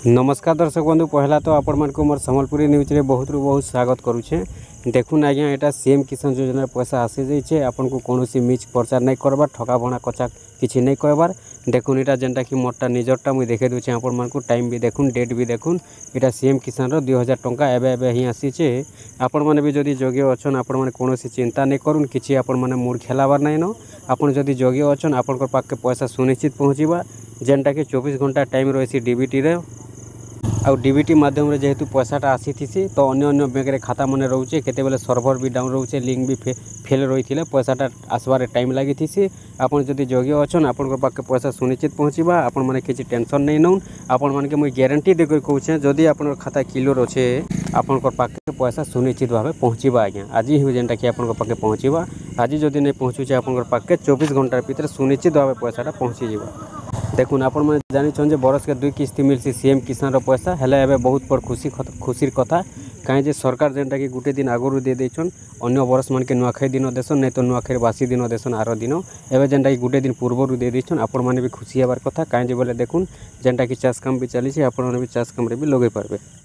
नमस्कार दर्शक बंधु पहला तो आपण मान को मोर संबलपुरी न्यूज रे बहुत बहुत स्वागत करूछे। देखुन आज्ञा एटा सीएम किसान योजना पैसा आसी जाइछे। आपन को कोनोसी मिच प्रचार नहीं करबार, ठका भणा कचा किछि नहीं कहबार। देखुन एटा जेनटा कि मोरटा निजरटा मुई देखे दोछे आपण मान को। टाइम भी देखुन, डेट भी देखुन। एटा सीएम किसान रो 2000 टंका एबे एबे ही आसीछे। आपण माने भी जदी जोग्य अछन, आपण माने कोनोसी चिंता नहीं करून, किछि आपण माने मूड खेलाबार नहीं न। आपण जदी जोग्य अछन, आपण को पाके पैसा सुनिश्चित पहुँचीबा। जेनटा कि 24 घंटा टाइम रहिसी डीबीटी रे। आउ डीबीटी माध्यम रे जेहेतु पैसाटा आसीथिसी तो अन्य अन्य बैंक रे खाता मने रहउचे, केतेबेले सर्वर भी डाउन रहउचे, लिंक भी फेल रहिथिले, पैसाटा आसबारे टाइम लागिथिसी। आपण जदी जोग्य अछन, आपण को पाके पैसा सुनिश्चित पहुँचीबा। आपण माने किछि टेंशन नहीं नउन। आपण माने के मुई ग्यारंटी देकर कहउछे, जदी आपण खाता क्लियर अछे, आपण को पाके पैसा सुनिश्चित भाबे पहुँचीबा। आज्ञा आज ही जेनटा कि आपण को पाके पहुँचीबा। आज जदी नहीं पहुँचुचे, आपण को पाके 24 घंटा भीतर सुनिश्चित भाबे पैसाटा पहुँची जीवा। देखुन आपण मैंने जानी जे बरस के 2 किस्ती मिलसी सीएम किसान रो पैसा हेले एबे बहुत बड़ खुशीर कथा। कहीं जे सरकार जेनटा कि गुटे दिन आगु दे देछन, अन्य बरस मन के नुआखाई दिन देसन, नहीं तो नुआखाई बासी दिन देसन आरो दिन। एबे जेनटा कि गुटे दिन पूर्व दे देछन, आपण माने भी खुशी हेबार कथा। कहीं जे बोले देखुन जेनटा कि चाष काम भी चली, आपण माने भी चाष काम रे भी लगे पारबे।